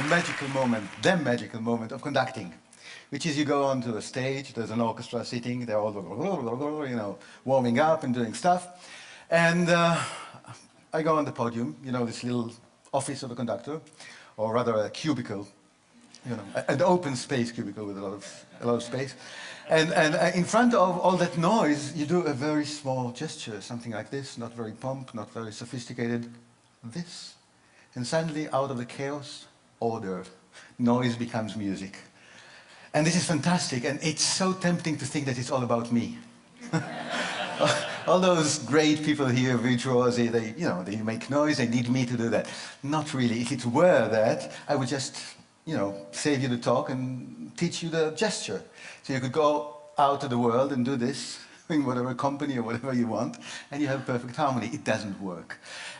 the magical moment of conducting, which is you go onto a stage, there's an orchestra sitting, they're all, you know, warming up and doing stuff. And I go on the podium, you know, this little office of a conductor, or rather a cubicle, you know, an open space cubicle with a lot of space. And in front of all that noise, you do a very small gesture, something like this, not very pomp, not very sophisticated, this. And suddenly, out of the chaos, order. Noise becomes music. And this is fantastic, and it's so tempting to think that it's all about me. All those great people here, virtuosi, they make noise, they need me to do that. Not really. If it were that, I would just, save you the talk and teach you the gesture. So you could go out to the world and do this in whatever company or whatever you want, and you have perfect harmony. It doesn't work.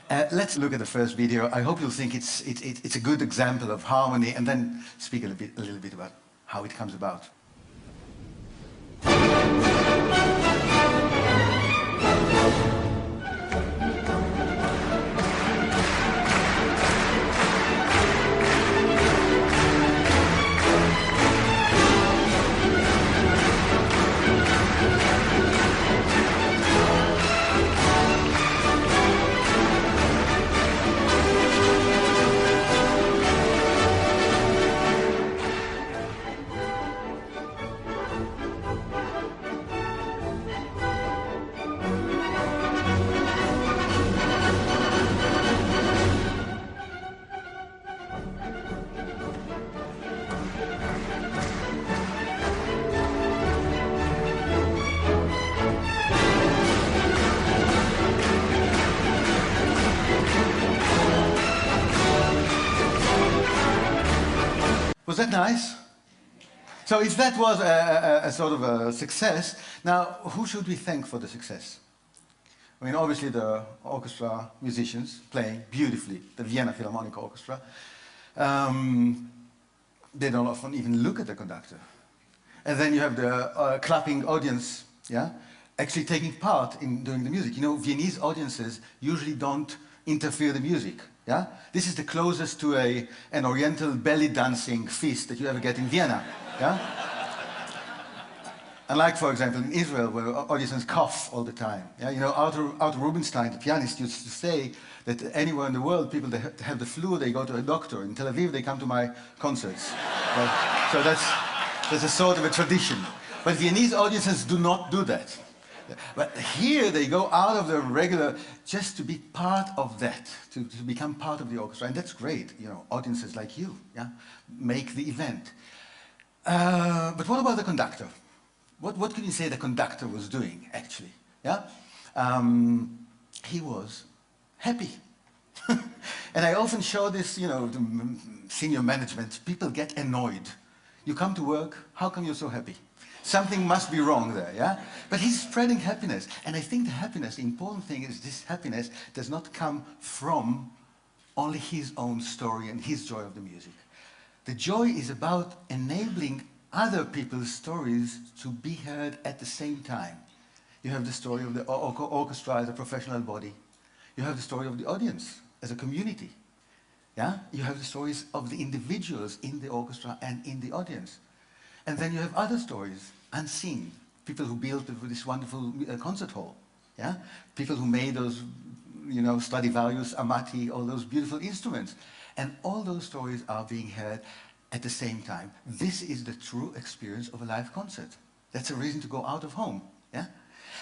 Let's look at the first video. I hope you'll think it's a good example of harmony, and then speak a little bit about how it comes about. Was that nice? So if that was a sort of a success, now who should we thank for the success? I mean, obviously the orchestra musicians playing beautifully, the Vienna Philharmonic Orchestra. They don't often even look at the conductor. And then you have the clapping audience, yeah, actually taking part in doing the music. You know, Viennese audiences usually don't interfere the music. Yeah? This is the closest to an oriental belly dancing feast that you ever get in Vienna. Yeah? Unlike, for example, in Israel, where audiences cough all the time. Yeah? You know, Arthur Rubinstein, the pianist, used to say that anywhere in the world, people that have the flu, they go to a doctor. In Tel Aviv, they come to my concerts. So that's a sort of a tradition. But Viennese audiences do not do that. But here they go out of the regular, just to be part of that, to become part of the orchestra, and that's great. You know, audiences like you, yeah, make the event. But what about the conductor? What can you say the conductor was doing, actually? Yeah, he was happy, and I often show this, you know, to senior management. People get annoyed. You come to work. How come you're so happy? Something must be wrong there, yeah? But he's spreading happiness. And I think the happiness, the important thing is this happiness does not come from only his own story and his joy of the music. The joy is about enabling other people's stories to be heard at the same time. You have the story of the orchestra as a professional body. You have the story of the audience as a community. Yeah? You have the stories of the individuals in the orchestra and in the audience. And then you have other stories, unseen. People who built this wonderful concert hall. Yeah? People who made those, you know, Stradivarius, Amati, all those beautiful instruments. And all those stories are being heard at the same time. This is the true experience of a live concert. That's a reason to go out of home. Yeah?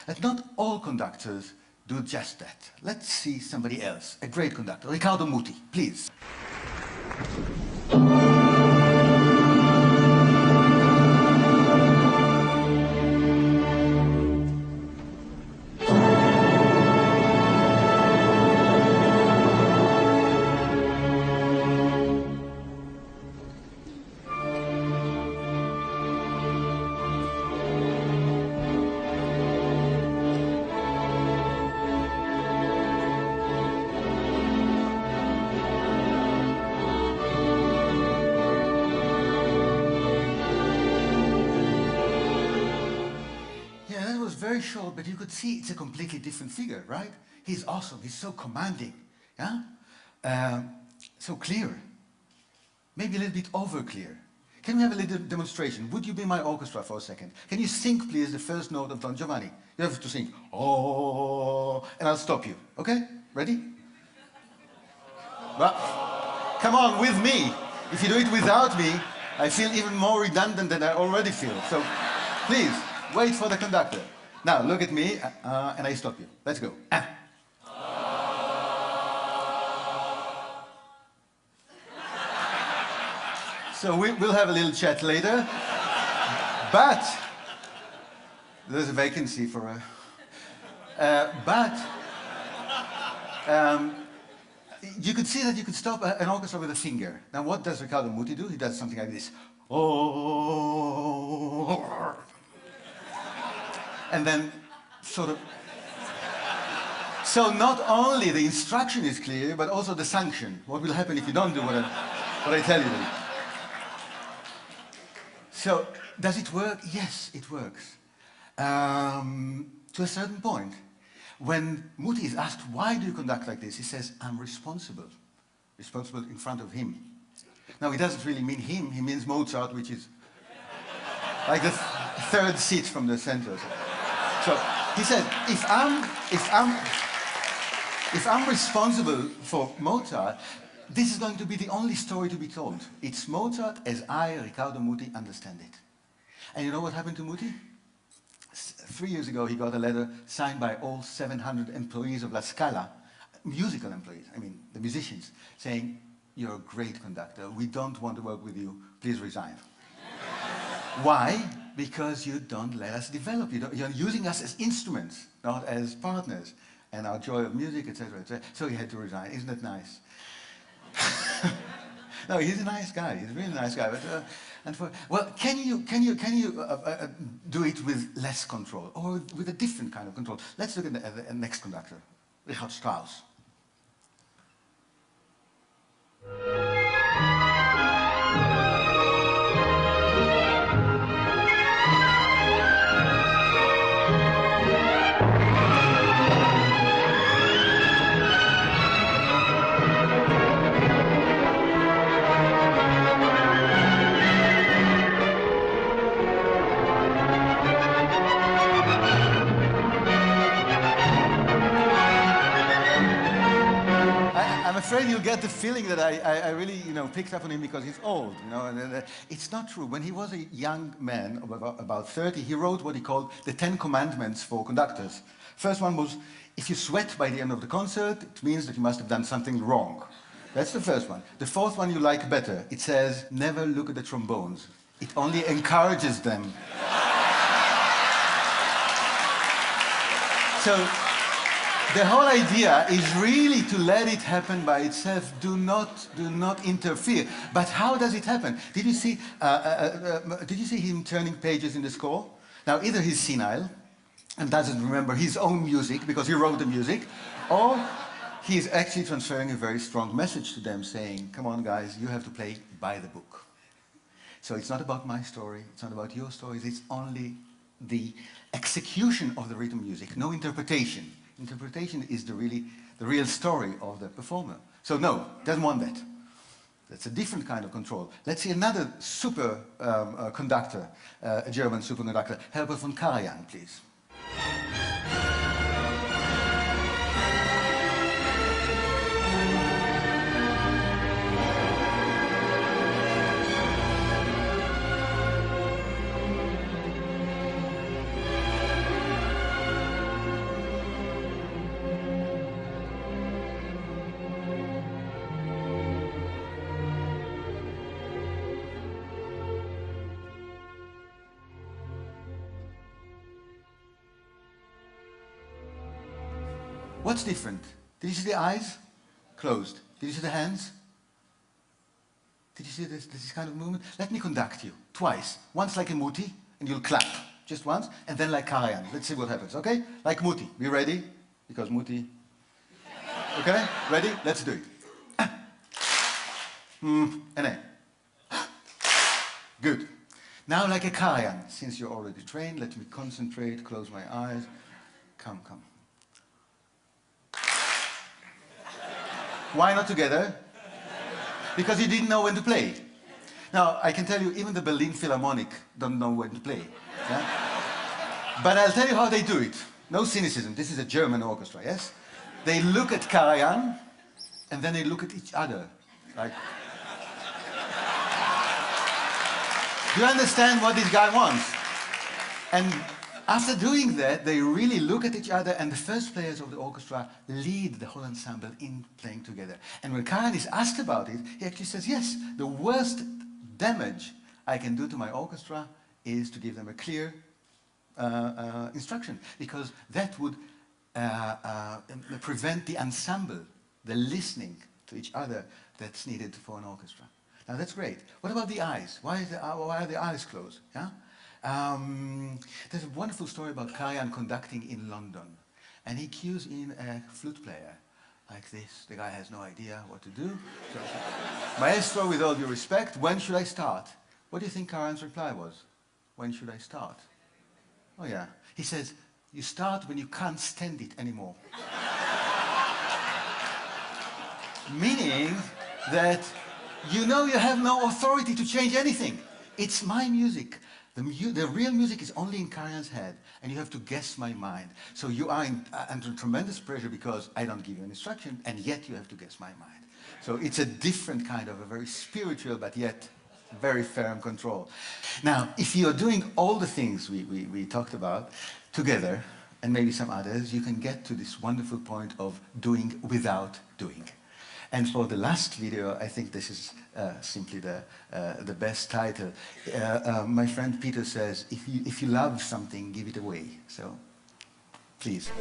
But not all conductors do just that. Let's see somebody else, a great conductor, Riccardo Muti, please. Very short, but you could see it's a completely different figure, right? He's awesome, he's so commanding, yeah? So clear. maybe a little bit over clear. Can we have a little demonstration? Would you be my orchestra for a second? Can you sing, please, the first note of Don Giovanni? You have to sing, oh, and I'll stop you. Okay? Ready? Well, come on, with me. If you do it without me, I feel even more redundant than I already feel. So, please, wait for the conductor. Now, look at me, and I stop you. Let's go. So we'll have a little chat later. But there's a vacancy for a... you could see that you could stop an orchestra with a finger. Now what does Riccardo Muti do? He does something like this. Oh. And then sort of... So not only the instruction is clear, but also the sanction. What will happen if you don't do what I tell you to do? So, does it work? Yes, it works. To a certain point. When Muti is asked, why do you conduct like this? He says, I'm responsible. Responsible in front of him. Now, he doesn't really mean him, he means Mozart, which is like the third seat from the center. So, he said, if I'm responsible for Mozart, this is going to be the only story to be told. It's Mozart as I, Riccardo Muti, understand it. And you know what happened to Muti? 3 years ago, he got a letter signed by all 700 employees of La Scala, musical employees, I mean, the musicians, saying, you're a great conductor, we don't want to work with you, please resign. Why? Because you don't let us develop. You're using us as instruments, not as partners, and our joy of music, etc., etc. So he had to resign. Isn't that nice? No, he's a nice guy. He's a really nice guy. But well, can you do it with less control or with a different kind of control? Let's look at the next conductor, Richard Strauss. I'm afraid you'll get the feeling that I really, picked up on him because he's old, and it's not true. When he was a young man, about 30, he wrote what he called the 10 Commandments for conductors. First one was, if you sweat by the end of the concert, it means that you must have done something wrong. That's the first one. The fourth one you like better. It says, never look at the trombones. It only encourages them. So, the whole idea is really to let it happen by itself. Do not interfere. But how does it happen? Did you see him turning pages in the score? Now, either he's senile and doesn't remember his own music because he wrote the music, or he's actually transferring a very strong message to them saying, come on guys, you have to play by the book. So it's not about my story, it's not about your stories, it's only the execution of the rhythm music, no interpretation. Interpretation is the real story of the performer. So no, doesn't want that. That's a different kind of control. Let's see another super conductor, a German superconductor, Herbert von Karajan, please. What's different? Did you see the eyes? Closed. Did you see the hands? Did you see this kind of movement? Let me conduct you twice. Once like a Muti, and you'll clap. Just once, and then like Karajan. Let's see what happens, okay? Like Muti. Be ready? Because Muti... Okay? Ready? Let's do it. And then. Good. Now like a Karajan. Since you're already trained, let me concentrate, close my eyes. Come. Why not together? Because you didn't know when to play. Now, I can tell you, even the Berlin Philharmonic don't know when to play. Yeah? But I'll tell you how they do it. No cynicism. This is a German orchestra, yes? They look at Karajan, and then they look at each other. Like, do you understand what this guy wants? And after doing that, they really look at each other, and the first players of the orchestra lead the whole ensemble in playing together. And when Karajan is asked about it, he actually says, yes, the worst damage I can do to my orchestra is to give them a clear instruction, because that would prevent the ensemble, the listening to each other that's needed for an orchestra. Now that's great. What about the eyes? Why are the eyes closed? Yeah? There's a wonderful story about Karajan conducting in London, and he cues in a flute player like this. The guy has no idea what to do. So, Maestro, with all due respect, when should I start? What do you think Karajan's reply was? When should I start? Oh yeah. He says, you start when you can't stand it anymore. Meaning that you know you have no authority to change anything. It's my music. The real music is only in Karajan's head, and you have to guess my mind. So you are under tremendous pressure because I don't give you an instruction, and yet you have to guess my mind. So it's a different kind of a very spiritual, but yet very firm control. Now, if you're doing all the things we talked about together, and maybe some others, you can get to this wonderful point of doing without doing. And for the last video, I think this is simply the best title. My friend Peter says, if you love something, give it away. So, please.